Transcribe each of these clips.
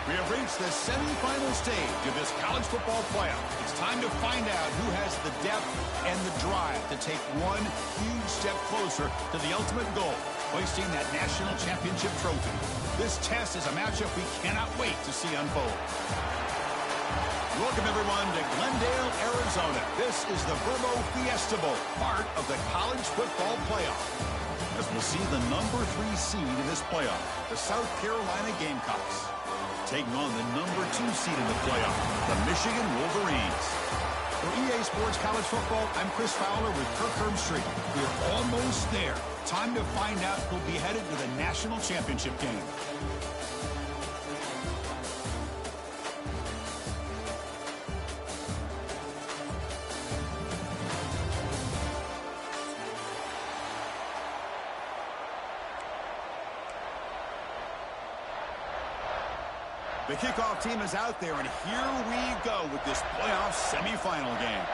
We have reached the semifinal stage of this college football playoff. It's time to find out who has the depth and the drive to take one huge step closer to the ultimate goal, hoisting that national championship trophy. This test is a matchup we cannot wait to see unfold. Welcome, everyone, to Glendale, Arizona. This is the Vrbo Fiesta Bowl, part of the college football playoff. As we'll see the number 3 seed in this playoff, the South Carolina Gamecocks, taking on the number 2 seed in the playoff, the Michigan Wolverines. For EA Sports College Football, I'm Chris Fowler with Kirk Herbstreit. We're almost there. Time to find out who'll be headed to the national championship game. The kickoff team is out there, and here we go with this playoff semifinal game.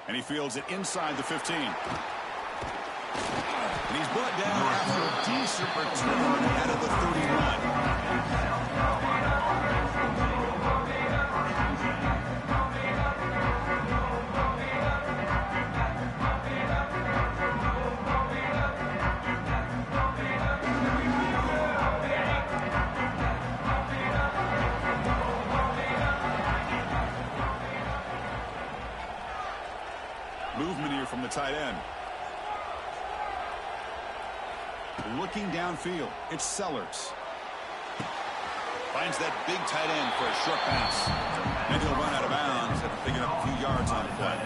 And he fields it inside the 15. And he's brought down after a decent return out of the 31. Movement here from the tight end. Looking downfield, it's Sellers. Finds that big tight end for a short pass. And he'll run out of bounds after picking up a few yards on the play.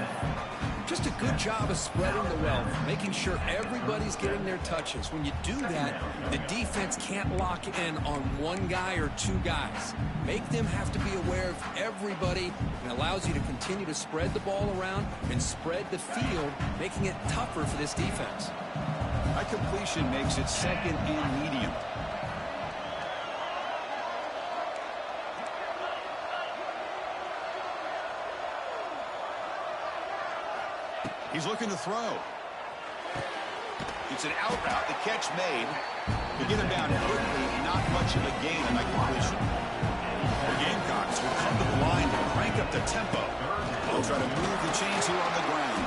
Just a good job of spreading the wealth, making sure everybody's getting their touches. When you do that, the defense can't lock in on one guy or two guys. Make them have to be aware of everybody, and allows you to continue to spread the ball around and spread the field, making it tougher for this defense. That completion makes it second and medium. He's looking to throw. It's an out route. The catch made. To get him down quickly, not much of a gain on that completion. The Gamecocks will come to the line to crank up the tempo. They'll try to move the chains here on the ground.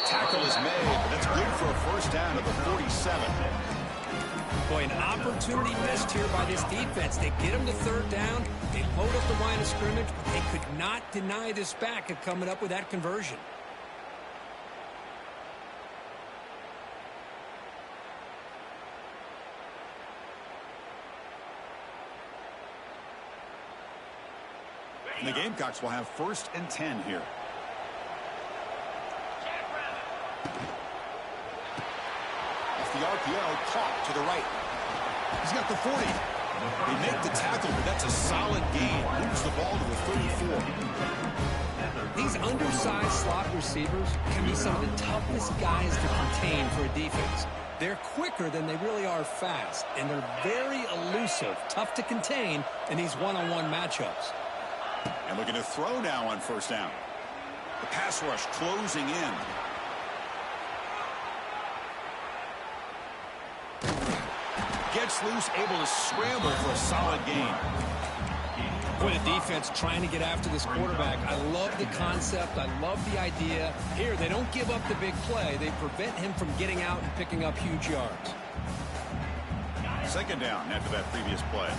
Tackle is made. That's good for a first down at the 47. Boy, an opportunity missed here by this defense. They get them to third down. They load up the line of scrimmage. But they could not deny this back of coming up with that conversion. And the Gamecocks will have 1st and 10 here. Off the RPO, caught to the right. He's got the 40. They make the tackle, but that's a solid gain. Moves the ball to the 34. These undersized slot receivers can be some of the toughest guys to contain for a defense. They're quicker than they really are fast, and they're very elusive, tough to contain in these one-on-one matchups. And looking to throw now on 1st down. The pass rush closing in. Gets loose, able to scramble for a solid gain. Boy, the defense trying to get after this quarterback. I love the concept. I love the idea. Here, they don't give up the big play. They prevent him from getting out and picking up huge yards. 2nd down after that previous play.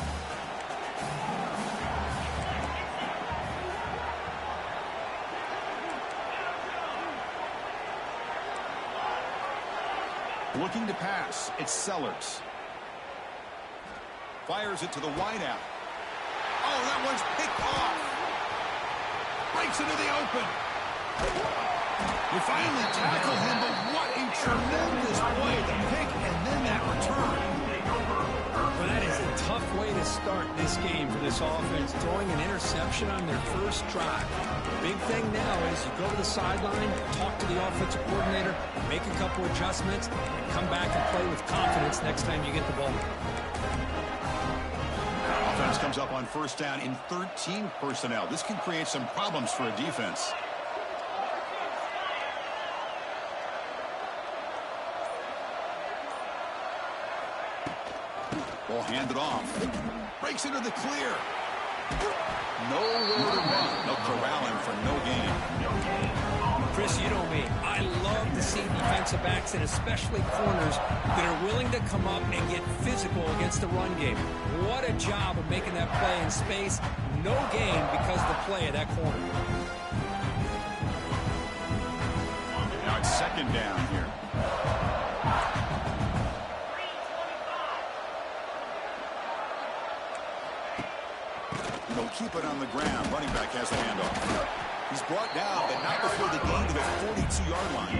Looking to pass, it's Sellers. Fires it to the wideout. Oh, that one's picked off. Breaks into the open. You finally tackle him, but what a tremendous play. The pick and then that return. Well, that is a tough way to start this game for this offense, throwing an interception on their first drive. The big thing now is you go to the sideline, talk to the offensive coordinator, make a couple adjustments, and come back and play with confidence next time you get the ball. Offense comes up on first down in 13 personnel. This can create some problems for a defense. Ball handed off. Breaks into the clear. Nowhere to run. They'll corral him for no gain. Chris, you know me. I love to see defensive backs and especially corners that are willing to come up and get physical against the run game. What a job of making that play in space. No gain because of the play of that corner. Now it's second down here. They'll keep it on the ground. Running back has the handoff. He's brought down, but not before the gain to the 42-yard line.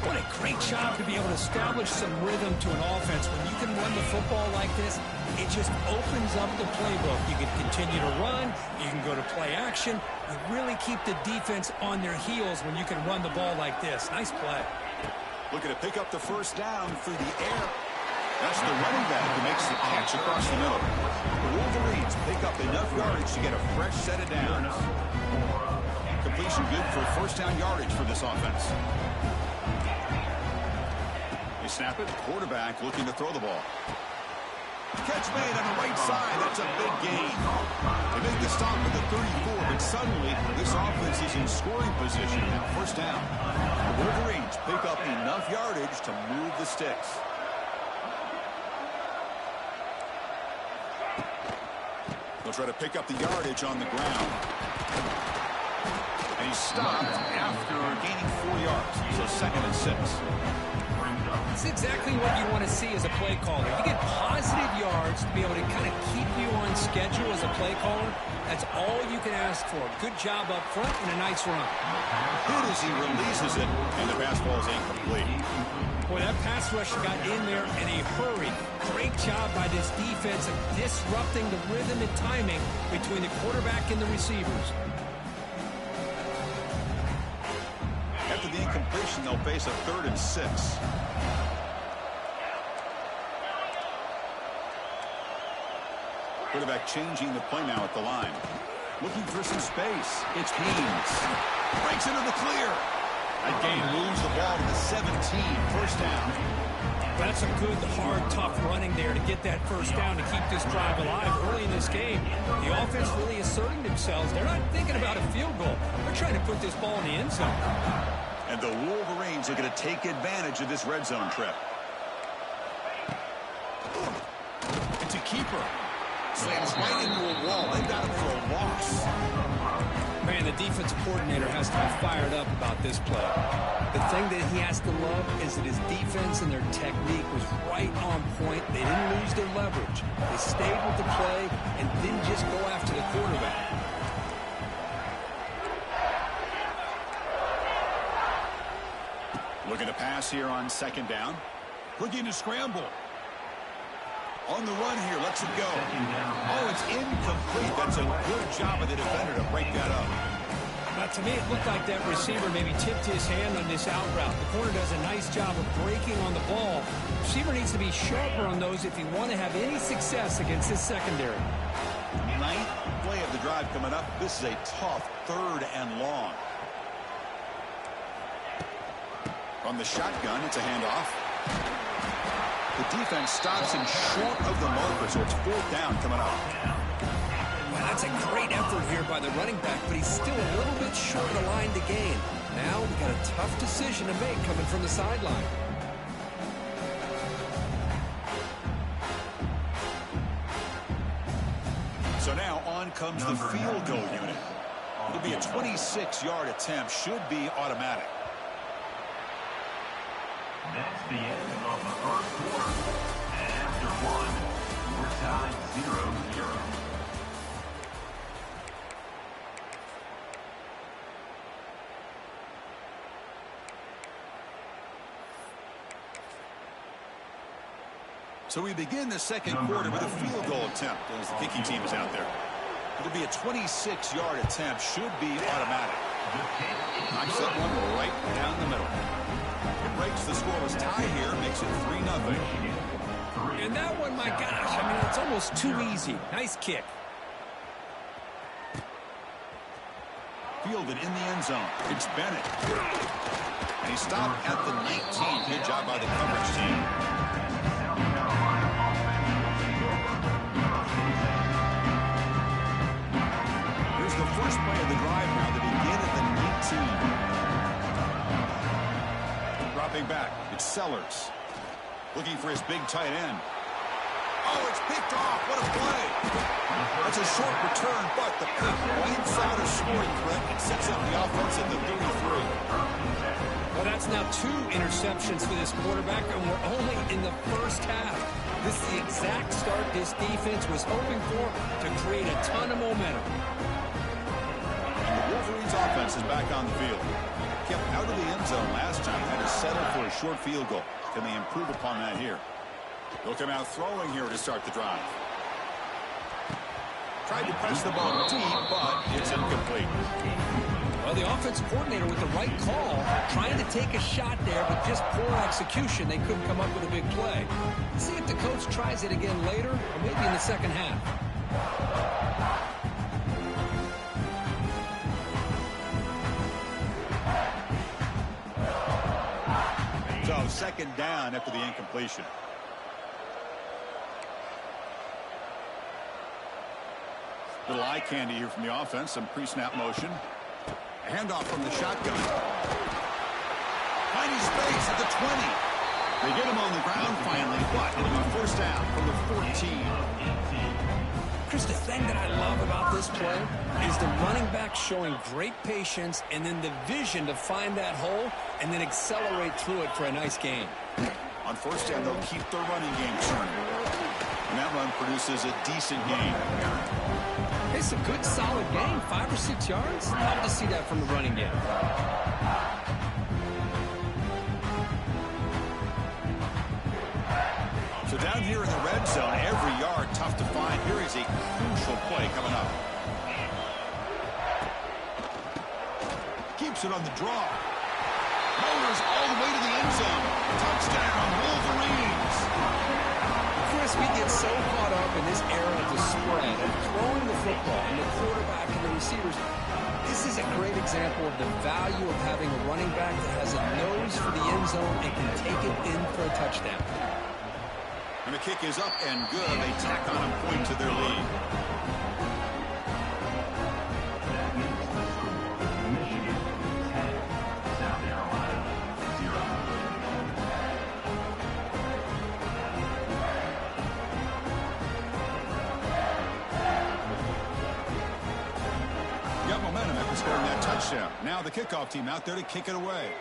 What a great job to be able to establish some rhythm to an offense. When you can run the football like this, it just opens up the playbook. You can continue to run. You can go to play action. You really keep the defense on their heels when you can run the ball like this. Nice play. Looking to pick up the first down through the air. That's the running back who makes the catch across the middle. The Wolverines pick up enough yardage to get a fresh set of downs. Completion good for first down yardage for this offense. They snap it. Quarterback looking to throw the ball. Catch made on the right side. That's a big gain. They make the stop at the 34, but suddenly this offense is in scoring position. Now first down. The Wolverines pick up enough yardage to move the sticks. They'll try to pick up the yardage on the ground. And he's stopped after gaining 4 yards. So second and 6. That's exactly what you want to see as a play caller. You get positive yards to be able to kind of keep you on schedule as a play caller. That's all you can ask for. Good job up front and a nice run. Hit as he releases it, and the pass ball is incomplete. Boy, that pass rush got in there in a hurry. Great job by this defense of disrupting the rhythm and timing between the quarterback and the receivers. After the incompletion, they'll face a 3rd and 6. Quarterback changing the play now at the line. Looking for some space. It's Haynes. Breaks into the clear. That gain moves the ball to the 17. First down. That's a good, hard, tough running there to get that first down to keep this drive alive early in this game. The offense really asserting themselves. They're not thinking about a field goal. They're trying to put this ball in the end zone. And the Wolverines are going to take advantage of this red zone trip. It's a keeper. Slams right into a wall. They've got him for a loss. Man, the defensive coordinator has to be fired up about this play. The thing that he has to love is that his defense and their technique was right on point. They didn't lose their leverage. They stayed with the play and didn't just go after the quarterback. Looking to pass here on second down. Looking to scramble. On the run here, lets it go. Oh, it's incomplete. That's a good job of the defender to break that up. Now, to me, it looked like that receiver maybe tipped his hand on this out route. The corner does a nice job of breaking on the ball. The receiver needs to be sharper on those if you want to have any success against this secondary. 9th play of the drive coming up. This is a tough 3rd and long. From the shotgun, it's a handoff. The defense stops him short of the marker, so it's 4th down coming up. Well, that's a great effort here by the running back, but he's still a little bit short of the line to gain. Now we got a tough decision to make coming from the sideline. So now on comes the field goal unit. It'll be a 26-yard attempt. Should be automatic. That's the end of the first quarter. And after one, we're tied 0-0. So we begin the second quarter with a field goal attempt as the kicking team is out there. It'll be a 26-yard attempt. Should be automatic. Knocks that one right down the middle. It breaks the scoreless tie here, makes it 3-0. And that one, my gosh, I mean, it's almost too easy. Nice kick. Fielded in the end zone. It's Bennett. And he stopped at the 19. Good job by the coverage team. Here's the first play of the drive now to begin at the 19. Dropping back. It's Sellers. Looking for his big tight end. Oh, it's picked off. What a play. That's a short return, but the pick wins out a scoring threat and sets up the offense at the 33. Well, that's now 2 interceptions for this quarterback, and we're only in the first half. This is the exact start this defense was hoping for to create a ton of momentum. And the Wolverines offense is back on the field. Kept out of the end zone last time, had to settle for a short field goal. Can they improve upon that here? They'll come out throwing here to start the drive. Tried to press the ball deep, but it's incomplete. Well, the offense coordinator with the right call, trying to take a shot there, but just poor execution. They couldn't come up with a big play. Let's see if the coach tries it again later, or maybe in the second half. So, second down after the incompletion. Little eye candy here from the offense. Some pre-snap motion. A handoff from the shotgun. Finding space at the 20. They get him on the ground finally, but it'll be first down from the 14. Chris, the thing that I love about this play is the running back showing great patience and then the vision to find that hole and then accelerate through it for a nice gain. On first down, they'll keep their running game turning. And that run produces a decent gain. It's a good, solid gain, 5 or 6 yards. Love to see that from the running game. So down here in the red zone, every yard tough to find. Here is a crucial play coming up. Keeps it on the draw. Motors all the way to the end zone. Touchdown, Wolverines. Chris, we get so caught up in this era of the spread and throwing the football and the quarterback and the receivers. This is a great example of the value of having a running back that has a nose for the end zone and can take it in for a touchdown. And the kick is up and good. They tack on a point to their lead. Michigan 10, South Carolina 0. Got momentum after scoring that touchdown. Now the kickoff team out there to kick it away.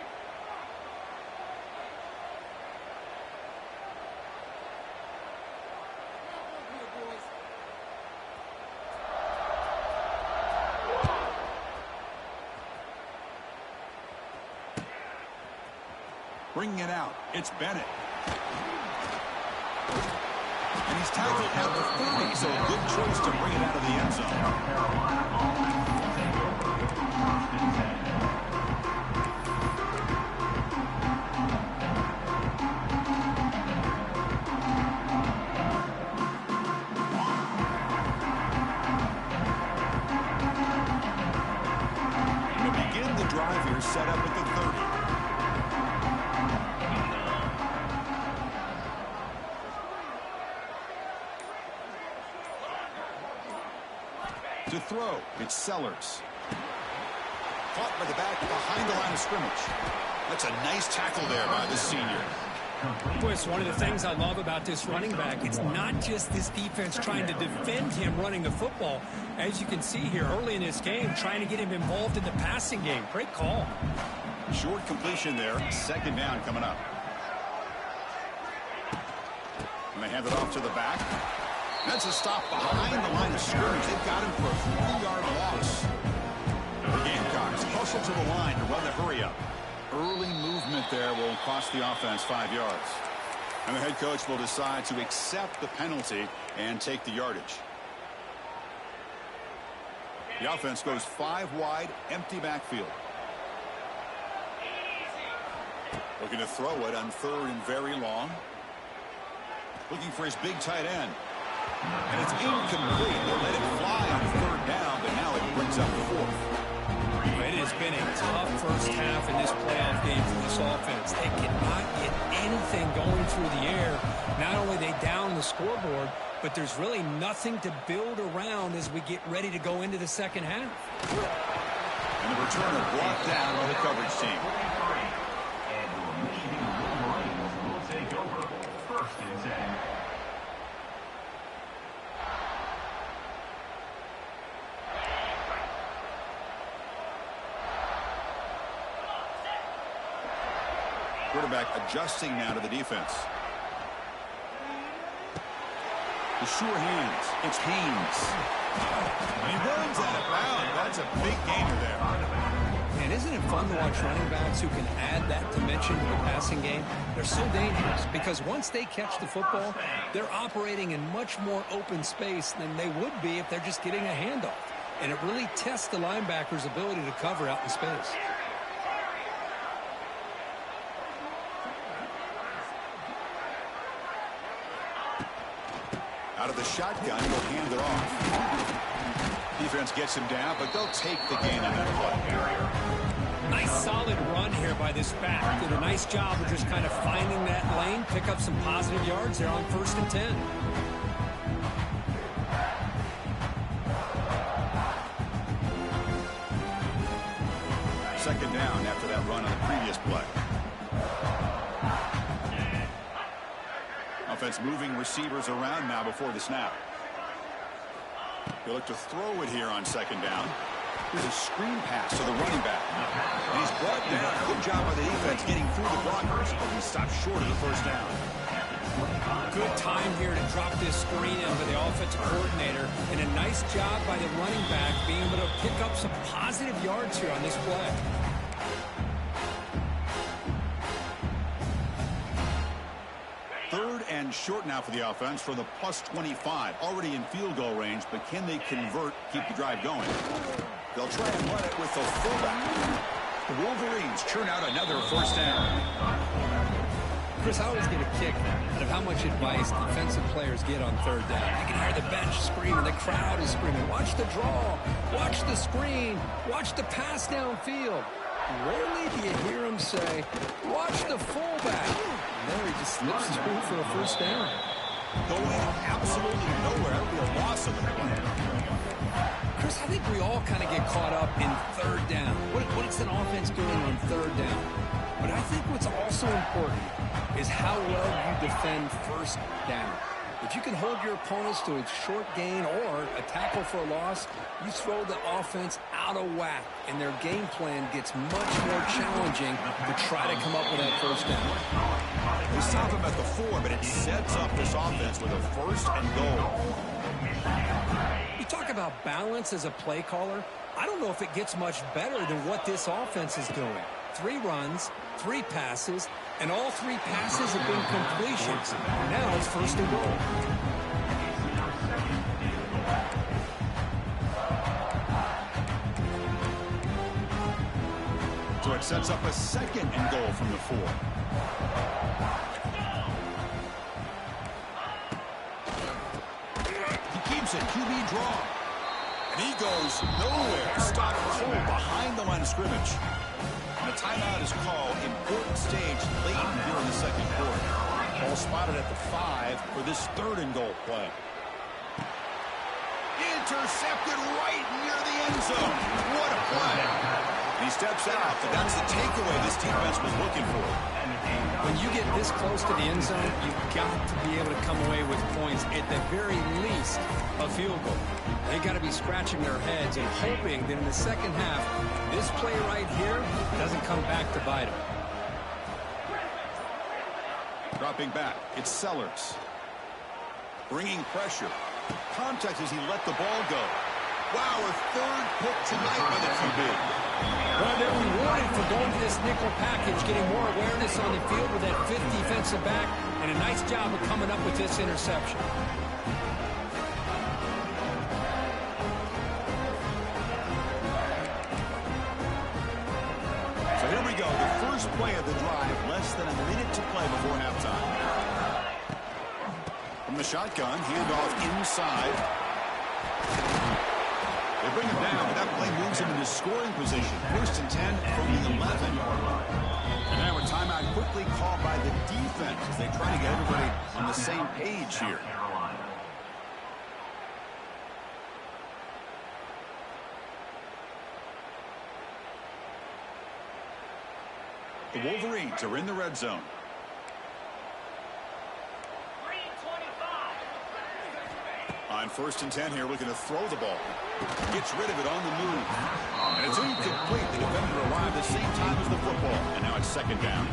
Bringing it out, it's Bennett. And he's tackled at the 30, so a good choice to bring it out of the end zone. And to begin the drive here, set up at the 30. To throw, it's Sellers. Caught by the back behind the line of scrimmage. That's a nice tackle there by the senior. Boy, it's one of the things I love about this running back. It's not just this defense trying to defend him running the football. As you can see here early in this game, trying to get him involved in the passing game. Great call. Short completion there. Second down coming up. And they hand it off to the back. That's a stop behind the line of scrimmage. They've got him for a 3-yard loss. The Gamecocks hustle to the line to run the hurry-up. Early movement there will cost the offense 5 yards. And the head coach will decide to accept the penalty and take the yardage. The offense goes 5 wide, empty backfield. Looking to throw it on 3rd and very long. Looking for his big tight end. And it's incomplete. They let it fly on 3rd down, but now it brings up 4th. It has been a tough first half in this playoff game for this offense. They cannot get anything going through the air. Not only are they down the scoreboard, but there's really nothing to build around as we get ready to go into the second half. And the returner brought down by the coverage team. And the Michigan Wolverines will take over 1st and 10. Quarterback adjusting now to the defense. The sure hands. It's Haynes. And he runs out of bounds. That's a big gainer there. And isn't it fun to watch running backs who can add that dimension to the passing game? They're so dangerous because once they catch the football, they're operating in much more open space than they would be if they're just getting a handoff. And it really tests the linebacker's ability to cover out in space. Out of the shotgun, he'll hand it off. Defense gets him down, but they'll take the gain on that play. Nice solid run here by this back. Did a nice job of just kind of finding that lane, pick up some positive yards there on 1st and 10. Second down after that run on the previous play. Offense moving receivers around now before the snap. He'll look to throw it here on 2nd down. Here's a screen pass to the running back. And he's brought down. Good job by the defense getting through the blockers, but he stopped short of the 1st down. Good time here to drop this screen in for the offensive coordinator. And a nice job by the running back being able to pick up some positive yards here on this play. 3rd and short now for the offense from the +25. Already in field goal range, but can they convert, keep the drive going? They'll try and run it with the fullback. The Wolverines churn out another 1st down. Chris, I always get a kick out of how much advice defensive players get on 3rd down. You can hear the bench screaming, the crowd is screaming, watch the draw, watch the screen, watch the pass downfield. Rarely do you hear him say, watch the fullback. And there he just slips through for a 1st down. Going absolutely nowhere. That'll be a loss of the play. Chris, I think we all kind of get caught up in 3rd down. What is an offense doing on 3rd down? But I think what's also important is how well you defend 1st down. If you can hold your opponents to a short gain or a tackle for a loss, you throw the offense out of whack, and their game plan gets much more challenging to try to come up with that 1st down. They stop him at the 4, but it sets up this offense with a 1st and goal. You talk about balance as a play caller. I don't know if it gets much better than what this offense is doing. 3 runs, 3 passes, and all 3 passes have been completions. Now it's 1st and goal. So it sets up a 2nd and goal from the 4. He keeps it, QB draw. And he goes nowhere. Stopped cold behind the line of scrimmage. And a timeout is called. Important stage late here in the 2nd quarter. Ball spotted at the 5 for this 3rd and goal play. Intercepted right near the end zone. What a play. And he steps out, but that's the takeaway this defense was looking for. When you get this close to the end zone, you've got to be able to come away with points, at the very least, a field goal. They got to be scratching their heads and hoping that in the second half, this play right here doesn't come back to bite them. Dropping back, it's Sellers. Bringing pressure. Contact as he let the ball go. Wow, a 3rd pick tonight by the QB. Well, they're rewarded for going to this nickel package, getting more awareness on the field with that 5th defensive back, and a nice job of coming up with this interception. So here we go, the first play of the drive, less than a minute to play before halftime. From the shotgun, handoff inside. They bring him down, but that play moves him into scoring position. 1st and 10 from the 11. And now a timeout quickly called by the defense as they try to get everybody on the same page here. The Wolverines are in the red zone. On 1st and 10 here, looking to throw the ball. Gets rid of it on the move. And it's incomplete. The defender arrived at the same time as the football. And now it's 2nd down.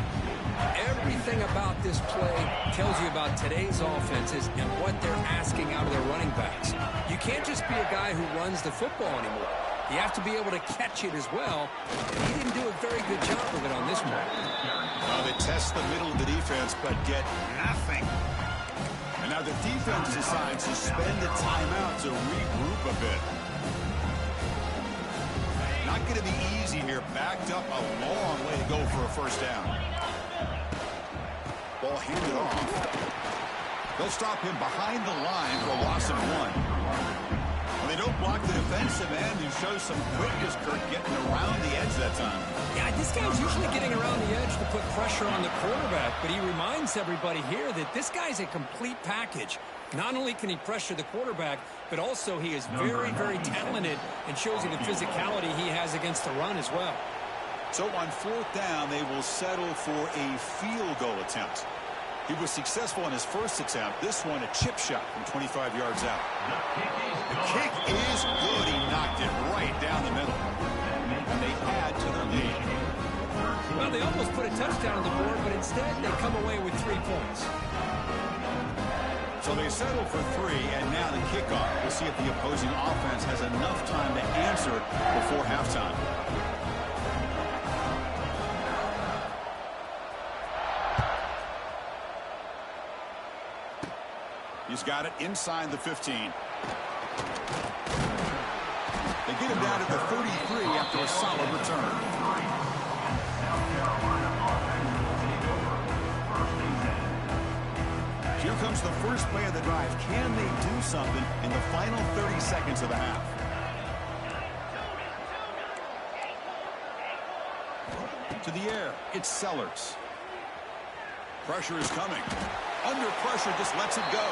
Everything about this play tells you about today's offenses and what they're asking out of their running backs. You can't just be a guy who runs the football anymore. You have to be able to catch it as well. And he didn't do a very good job of it on this one. They test the middle of the defense, but get nothing. And now the defense decides to spend a timeout to regroup a bit. Not going to be easy here. Backed up a long way to go for a 1st down. Ball handed off. They'll stop him behind the line for a loss of 1. They don't block the defensive end who shows some quickness, Kirk, getting around the edge that time. Yeah, this guy's usually getting around the edge to put pressure on the quarterback, but he reminds everybody here that this guy's a complete package. Not only can he pressure the quarterback, but also he is very, very talented and shows you the physicality he has against the run as well. So on 4th down, they will settle for a field goal attempt. He was successful in his 1st attempt. This one, a chip shot from 25 yards out. The kick is good. He knocked it right down the middle. And they add to their lead. Well, they almost put a touchdown on the board, but instead they come away with 3 points. So they settle for 3, and now the kickoff. We'll see if the opposing offense has enough time to answer before halftime. He's got it inside the 15. They get him down to the 33 after a solid return. Here comes the first play of the drive. Can they do something in the final 30 seconds of the half? To the air, it's Sellers. Pressure is coming. Under pressure, just lets it go.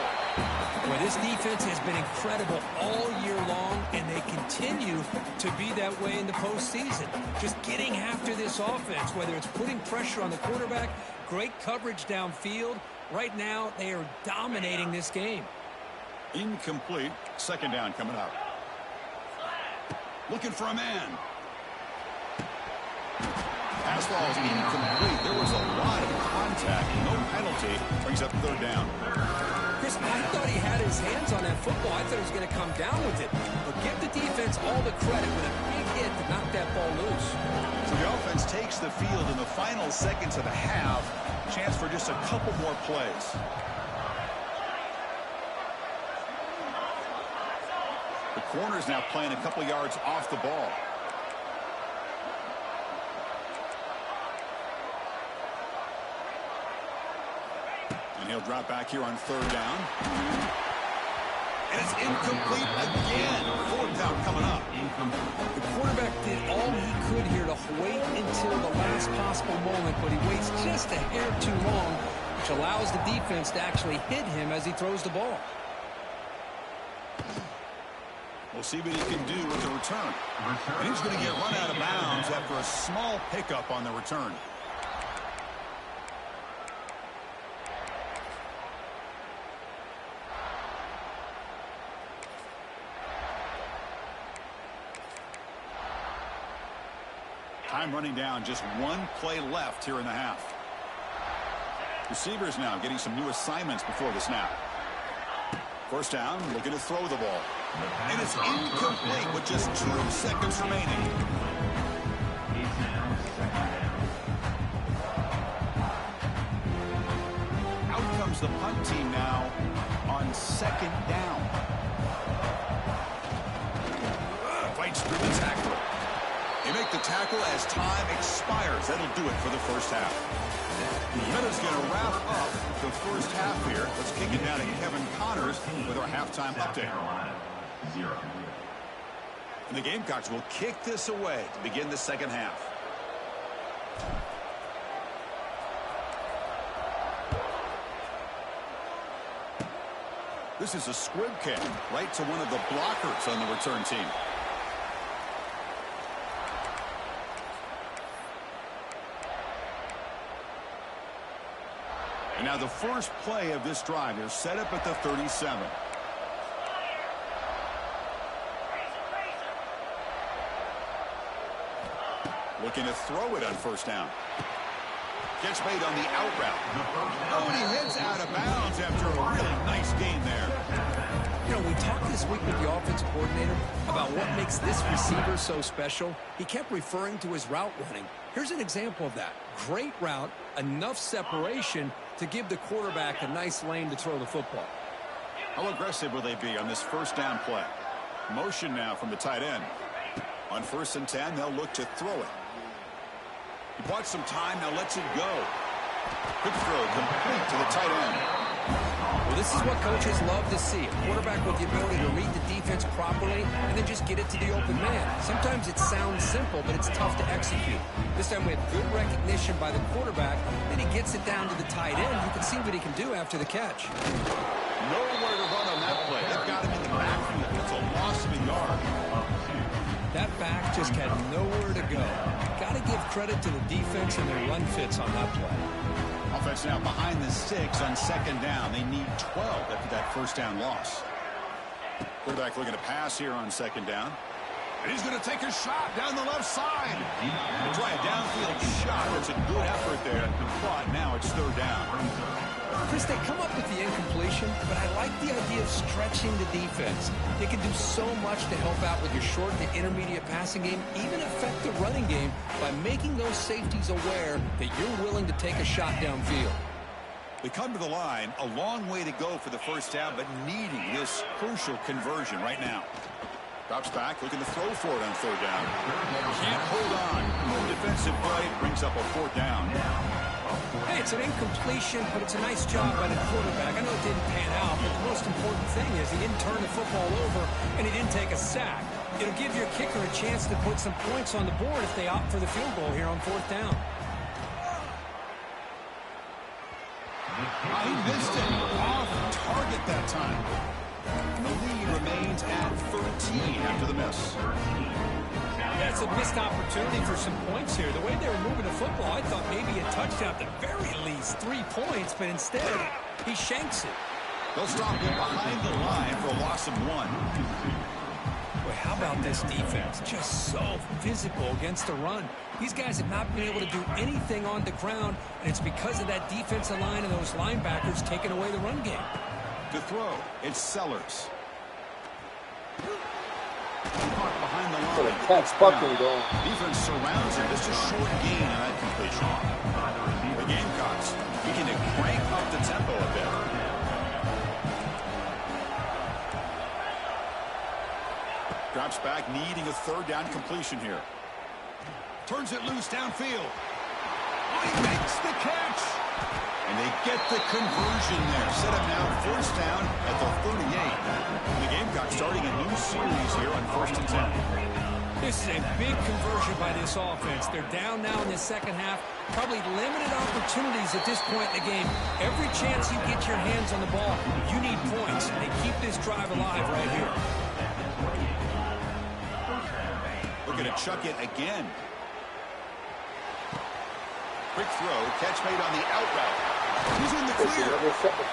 Well, this defense has been incredible all year long, and they continue to be that way in the postseason. Just getting after this offense, whether it's putting pressure on the quarterback, great coverage downfield. Right now, they are dominating this game. Incomplete. 2nd down coming up. Looking for a man. Pass ball is incomplete. There was a lot of contact. No penalty. Brings up 3rd down. Chris, I thought he had his hands on that football. I thought he was going to come down with it. But give the defense all the credit with a big hit to knock that ball loose. So the offense takes the field in the final seconds of the half. Chance for just a couple more plays. The corner's now playing a couple yards off the ball. And he'll drop back here on 3rd down. And it's incomplete again. 4th down coming up. The quarterback did all he could here to wait until the last possible moment, but he waits just a hair too long, which allows the defense to actually hit him as he throws the ball. We'll see what he can do with the return. And he's going to get run out of bounds after a small pickup on the return. Time running down, just 1 play left here in the half. Receivers now getting some new assignments before the snap. 1st down, looking to throw the ball. And it's incomplete with just 2 seconds remaining. Out comes the punt team now on 2nd down. Fights through the tackle. They make the tackle as time expires. That'll do it for the 1st half. Minutes going to wrap up the first half here. Let's kick it down to Kevin Connors with our halftime update. Carolina, 0. And the Gamecocks will kick this away to begin the second half. This is a squib kick right to one of the blockers on the return team. And now the first play of this drive is set up at the 37. Looking to throw it on first down. Catch made on the out route. Oh, and he heads out of bounds after a really nice gain there. You know, we talked this week with the offensive coordinator about what makes this receiver so special. He kept referring to his route running. Here's an example of that. Great route, enough separation to give the quarterback a nice lane to throw the football. How aggressive will they be on this first down play? Motion now from the tight end. On 1st and 10, they'll look to throw it. He bought some time, now lets it go. Quick throw complete to the tight end. Well, this is what coaches love to see. A quarterback with the ability to read the defense properly and then just get it to the open man. Sometimes it sounds simple, but it's tough to execute. This time we have good recognition by the quarterback. Then he gets it down to the tight end. You can see what he can do after the catch. Nowhere to run on that play. They've got him in the backfield. It's a loss of a yard. That back just had nowhere to go. Got to give credit to the defense and their run fits on that play. Offense now behind the 6 on 2nd down. They need 12 after that first down loss. Quarterback looking to pass here on 2nd down. And he's going to take a shot down the left side. We'll try a downfield shot. That's a good effort there. But now it's 3rd down. Chris, they come up with the incompletion, but I like the idea of stretching the defense. They can do so much to help out with your short to intermediate passing game, even affect the running game by making those safeties aware that you're willing to take a shot downfield. They come to the line, a long way to go for the first down, but needing this crucial conversion right now. Drops back, looking to throw for it on 3rd down. Can't hold on. Good defensive play brings up a 4th down. Hey, it's an incompletion, but it's a nice job by the quarterback. I know it didn't pan out, but the most important thing is he didn't turn the football over, and he didn't take a sack. It'll give your kicker a chance to put some points on the board if they opt for the field goal here on 4th down. He missed it. Off target that time. And the lead remains at 13 after the miss. That's a missed opportunity for some points here. The way they were moving the football, I thought maybe a touchdown, at the very least 3 points, but instead he shanks it. They'll stop him behind the line for a loss of 1. Boy, how about this defense? Just so physical against the run. These guys have not been able to do anything on the ground, and it's because of that defensive line and those linebackers taking away the run game. To throw, it's Sellers. Caught behind the line. Defense surrounds him. Just a short gain on that completion. The Gamecocks begin to crank up the tempo a bit. Drops back, needing a 3rd down completion here. Turns it loose downfield. Oh, he makes the catch. And they get the conversion there. Set up now 1st down at the 38. The Gamecocks starting a new series here on 1st and 10. This is a big conversion by this offense. They're down now in the second half. Probably limited opportunities at this point in the game. Every chance you get your hands on the ball, you need points. They keep this drive alive right here. Looking to chuck it again. Quick throw, catch made on the out route. He's in the clear.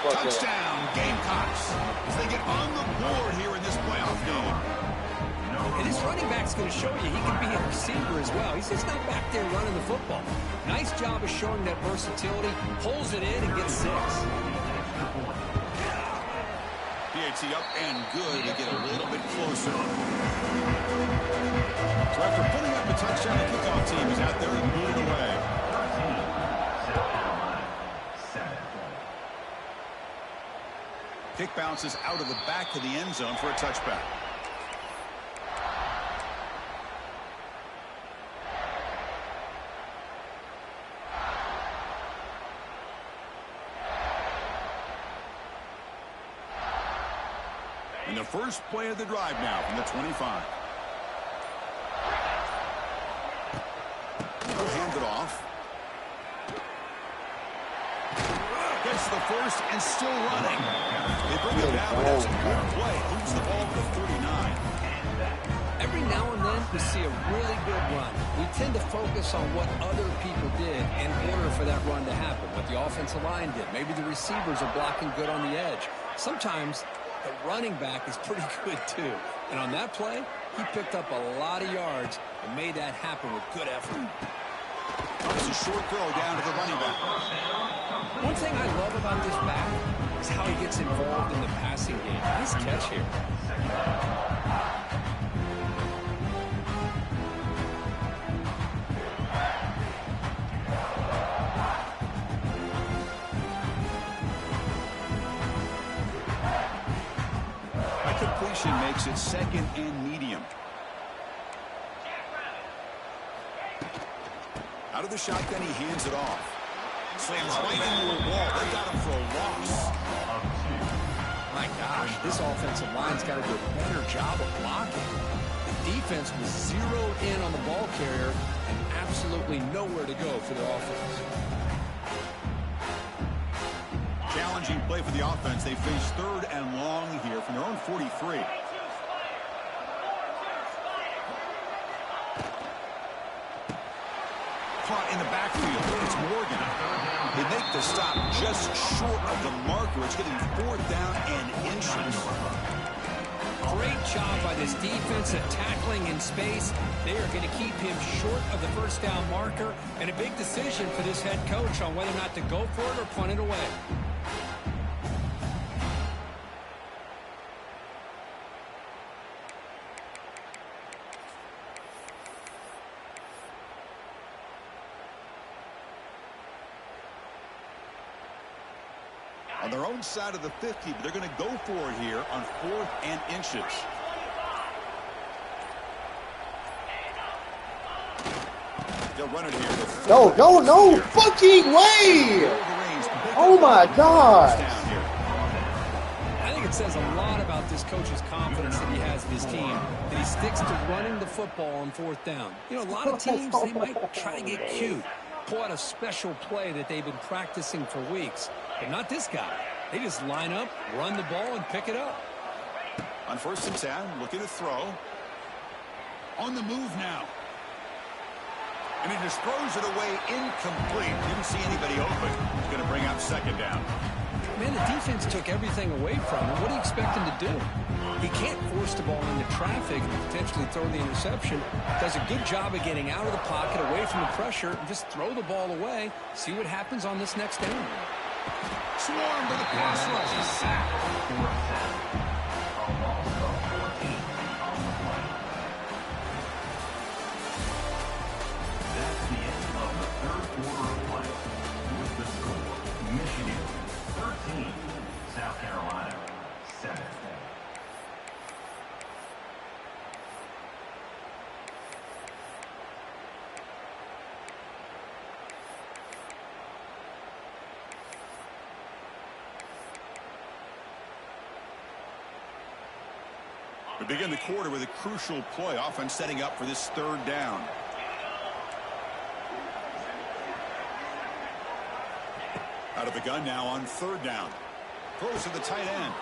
Touchdown, Gamecocks. As they get on the board here in this playoff game. And this running back's going to show you he can be a receiver as well. He's just not back there running the football. Nice job of showing that versatility. Pulls it in and gets 6. PAT up and good to get a little bit closer. So after putting up a touchdown, the kickoff team is out there and moving away. Kick bounces out of the back of the end zone for a touchback. And the first play of the drive now from the 25. He'll hand it off. Gets the first and still running. They bring it down, but that's a good play. Moves the ball to 39. Every now and then we see a really good run. We tend to focus on what other people did in order for that run to happen. What the offensive line did. Maybe the receivers are blocking good on the edge. Sometimes the running back is pretty good too. And on that play, he picked up a lot of yards and made that happen with good effort. It's a short throw down to the running back. One thing I love about this back is how he gets involved in the passing game. Nice catch here. A completion makes it second and medium. Out of the shotgun, he hands it off. Slams right into a wall. They got him for a loss. My gosh, this offensive line's got to do a better job of blocking. The defense was zeroed in on the ball carrier and absolutely nowhere to go for their offense. Challenging play for the offense. They face third and long here from their own 43. Caught in the backfield. It's Morgan. They make the stop just short of the marker. It's getting 4th down and inches. Great job by this defense of tackling in space. They are going to keep him short of the first down marker, and a big decision for this head coach on whether or not to go for it or punt it away. On their own side of the 50, but they're going to go for it here on 4th and inches. They'll run it here. No fucking way! Oh my God! I think it says a lot about this coach's confidence that he has in his team, that he sticks to running the football on 4th down. You know, a lot of teams, they might try to get cute, pull out a special play that they've been practicing for weeks. But not this guy. They just line up, run the ball, and pick it up. On 1st and 10, looking to throw. On the move now. And he just throws it away incomplete. Didn't see anybody open. He's going to bring up 2nd down. Man, the defense took everything away from him. What do you expect him to do? He can't force the ball into traffic and potentially throw the interception. Does a good job of getting out of the pocket, away from the pressure, and just throw the ball away. See what happens on this next down. Swarm to the pass rush. He's sacked. A loss of 14 on the play. That's the end of the 3rd quarter of play. With the score, Michigan 13, South Carolina 7. We begin the quarter with a crucial play. Offense setting up for this 3rd down. Out of the gun now on 3rd down. Throws to the tight end.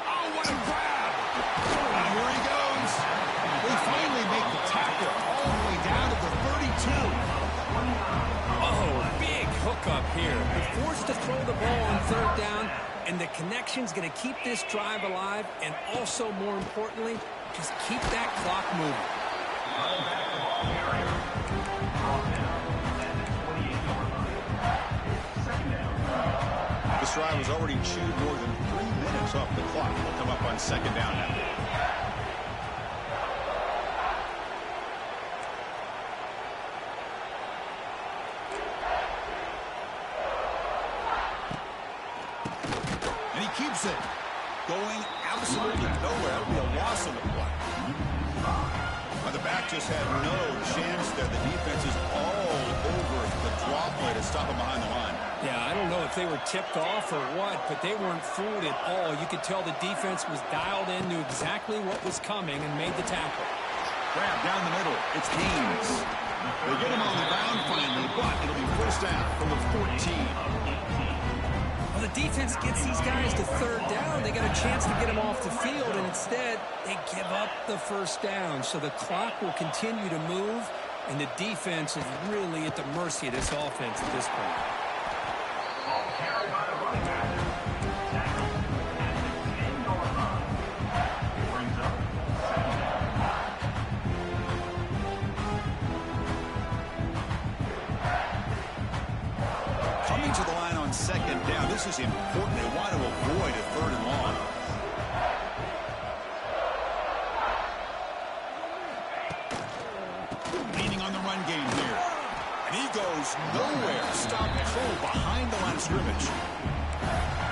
Oh, what a grab! And here he goes. They finally make the tackle all the way down to the 32. Oh, big hookup here. They're forced to throw the ball on 3rd down, and the connection's going to keep this drive alive, and also, more importantly, just keep that clock moving. This drive has already chewed more than 3 minutes off the clock. We'll come up on 2nd down now. And he keeps it. Going absolutely nowhere. That'll be a loss on the play. By the back just had no chance there. The defense is all over the draw play to stop him behind the line. Yeah, I don't know if they were tipped off or what, but they weren't fooled at all. You could tell the defense was dialed in, knew exactly what was coming, and made the tackle. Grab down the middle. It's Haynes. They get him on the ground finally, but it'll be first down from the 14. Well, the defense gets these guys to third down. They got a chance to get them off the field, and instead they give up the first down. So the clock will continue to move, and the defense is really at the mercy of this offense at this point. Coming to the line on second down. This is important. They want to avoid a third and long. Leaning on the run game here. And he goes nowhere. Stopped cold behind the line of scrimmage.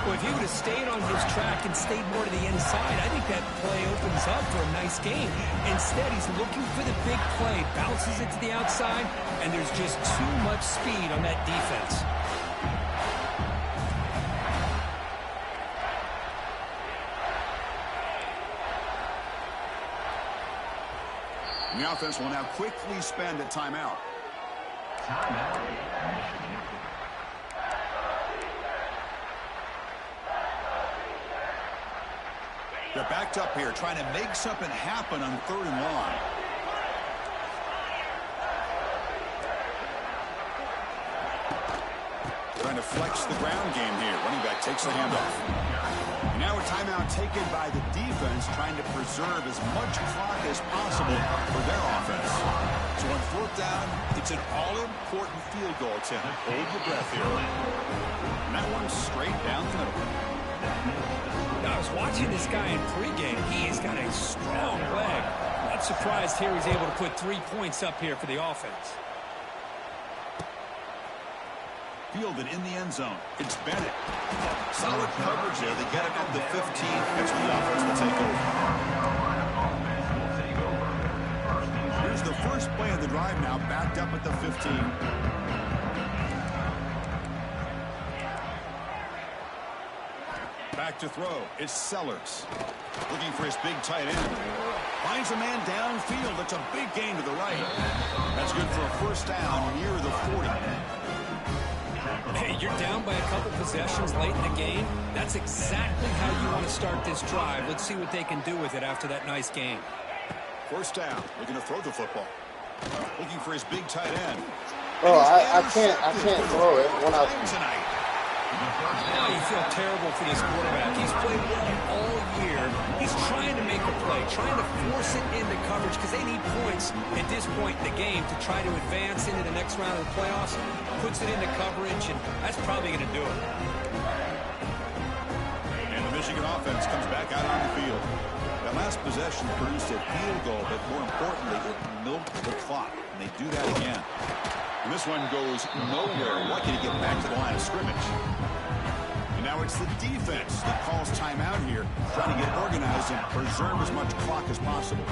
Well, if he would have stayed on his track and stayed more to the inside, I think that play opens up for a nice game. Instead, he's looking for the big play, bounces it to the outside, and there's just too much speed on that defense. The offense will now quickly spend a timeout. They're backed up here, trying to make something happen on third and long. Trying to flex the ground game here. Running back takes the handoff. And now a timeout taken by the defense, trying to preserve as much clock as possible for their offense. So on fourth down, it's an all-important field goal attempt. Hold your breath here. And that one's straight down the middle. Now, I was watching this guy in pregame. He's got a strong leg. Not surprised here he's able to put 3 points up here for the offense. Fielded in the end zone. It's Bennett. Solid coverage there. They get him at the 15. That's when the offense will take over. Here's the first play of the drive now, backed up at the 15. Back to throw. It's Sellers. Looking for his big tight end. Finds a man downfield. That's a big gain to the right. That's good for a first down near the 40. Hey, you're down by a couple possessions late in the game. That's exactly how you want to start this drive. Let's see what they can do with it after that nice game. First down. Looking to throw the football. Looking for his big tight end. Oh, I can't throw it when I tonight. Now you feel terrible for this quarterback. He's played well all year. He's trying to make a play, trying to force it into coverage because they need points at this point in the game to try to advance into the next round of the playoffs. Puts it into coverage, and that's probably going to do it. And the Michigan offense comes back out on the field. That last possession produced a field goal, but more importantly, it milked the clock. And they do that again. And this one goes nowhere. Lucky to get back to the line of scrimmage. And now it's the defense that calls timeout here, trying to get organized and preserve as much clock as possible.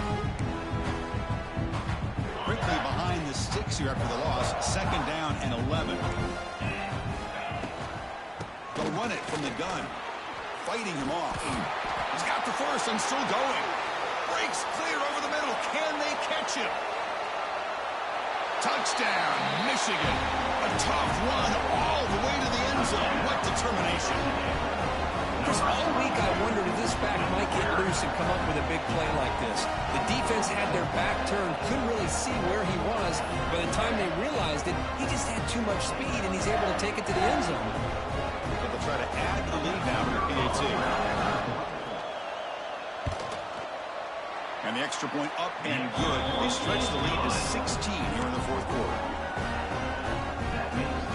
Quickly behind the sticks here after the loss. Second down and 11. They'll run it from the gun. Fighting him off. He's got the first and still going. Breaks clear over the middle. Can they catch him? Touchdown, Michigan. A tough run all the way to the end zone. What determination. Chris, all week I wondered if this back might get loose and come up with a big play like this. The defense had their back turned, couldn't really see where he was. By the time they realized it, he just had too much speed, and he's able to take it to the end zone. So they'll try to add the lead now to the PAT. And the extra point up and good. They stretch the lead to 16 here in the fourth quarter.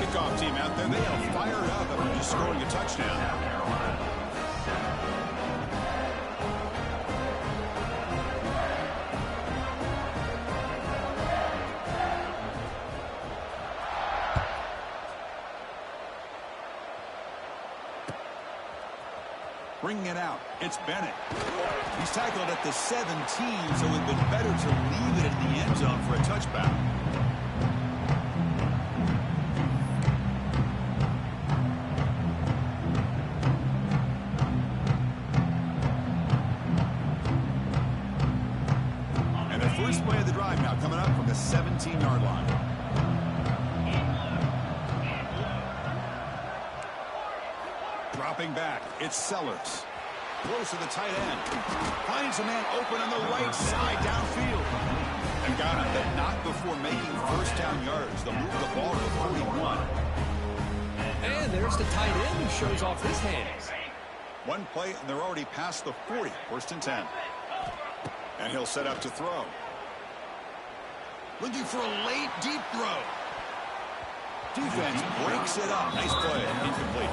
Kickoff team out there. They are fired up after just scoring a touchdown. Bringing it out. It's Bennett. He's tackled at the 17, so it would have been better to leave it in the end zone for a touchback. And the first play of the drive now coming up from the 17-yard line. Dropping back, it's Sellers. Close to the tight end. Finds a man open on the right side downfield. And got him, but not before making first down yards. They'll move the ball to 41. And there's the tight end who shows off his hands. One play, and they're already past the 40. First and 10. And he'll set up to throw. Looking for a late, deep throw. Defense breaks it up. Nice play. Incomplete.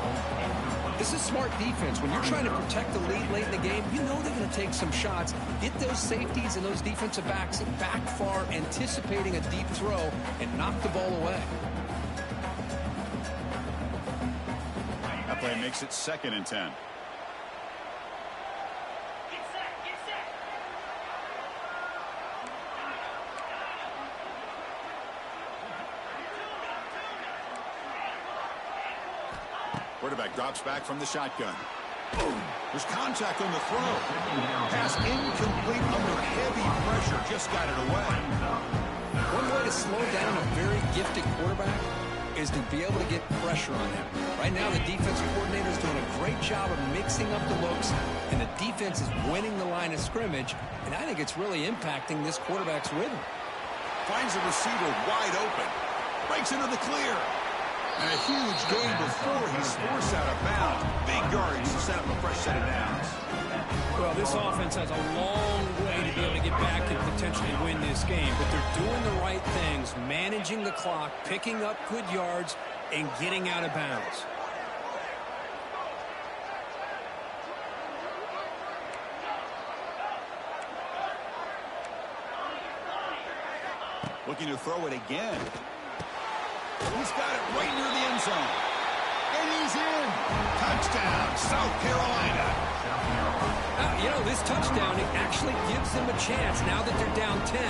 This is smart defense. When you're trying to protect the lead late in the game, you know they're going to take some shots. Get those safeties and those defensive backs back far, anticipating a deep throw, and knock the ball away. That play makes it 2nd and 10. Quarterback drops back from the shotgun. Boom. There's contact on the throw. Pass incomplete under heavy pressure. Just got it away. One way to slow down a very gifted quarterback is to be able to get pressure on him. Right now, the defensive coordinator is doing a great job of mixing up the looks, and the defense is winning the line of scrimmage, and I think it's really impacting this quarterback's rhythm. Finds the receiver wide open. Breaks into the clear. And a huge gain before he's forced out of bounds. Big yards to set up a fresh set of downs. Well, this offense has a long way to be able to get back and potentially win this game, but they're doing the right things, managing the clock, picking up good yards, and getting out of bounds. Looking to throw it again. He's got it right near the end zone. And he's in. Touchdown, South Carolina. You know, this touchdown, it actually gives them a chance now that they're down 10.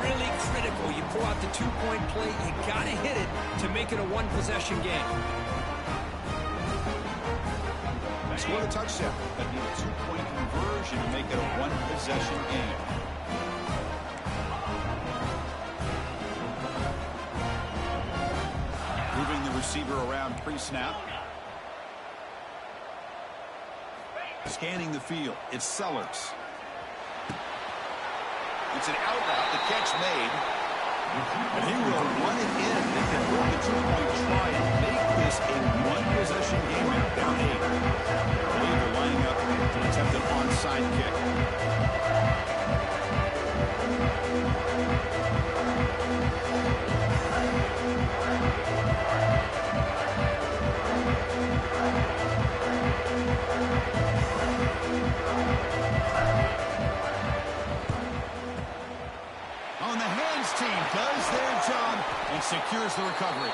Really critical. You pull out the two-point play. You got to hit it to make it a one-possession game. Score the touchdown. That'd be a two-point conversion to make it a one-possession game. Moving the receiver around pre-snap. Scanning the field. It's Sellers. It's an out route. The catch made. And he will run it in. They can run the two-point try and make this a one-possession game now. Down 8. I believe they're lining up to attempt an onside kick. On the hands team does their job and secures the recovery.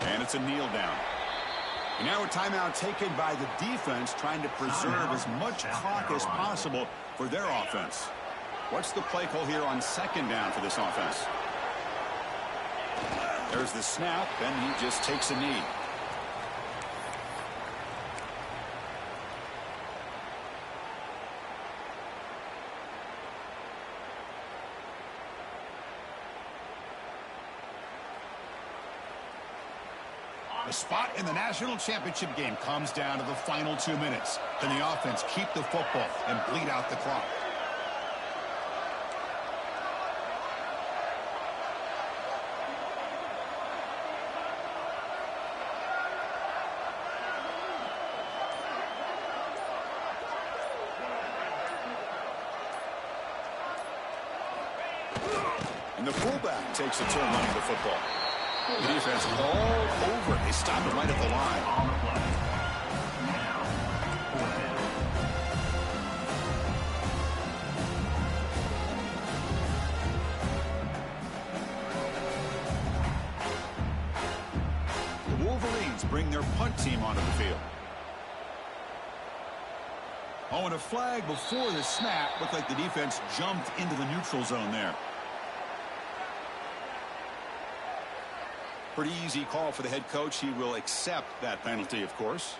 And it's a kneel down. And now a timeout taken by the defense, trying to preserve as much clock as possible for their offense. What's the play call here on 2nd down for this offense? There's the snap, and he just takes a knee. The spot in the national championship game comes down to the final 2 minutes. Can the offense keep the football and bleed out the clock? And the fullback takes a turn running the football. The defense all over it. They stop it right at the line. On the play. Now, fourth down. The Wolverines bring their punt team onto the field. Oh, and a flag before the snap. Looked like the defense jumped into the neutral zone there. Pretty easy call for the head coach. He will accept that penalty, of course.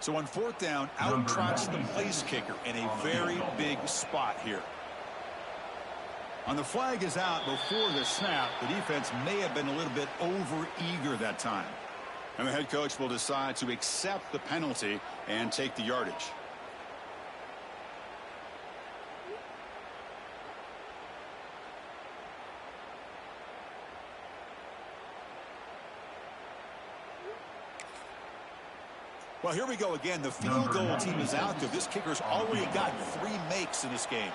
So on fourth down, out trots the place kicker in a very big spot here. On the flag is out before the snap. The defense may have been a little bit over-eager that time. And the head coach will decide to accept the penalty and take the yardage. Well, here we go again. The field goal team is out there. This kicker's already got 3 makes in this game.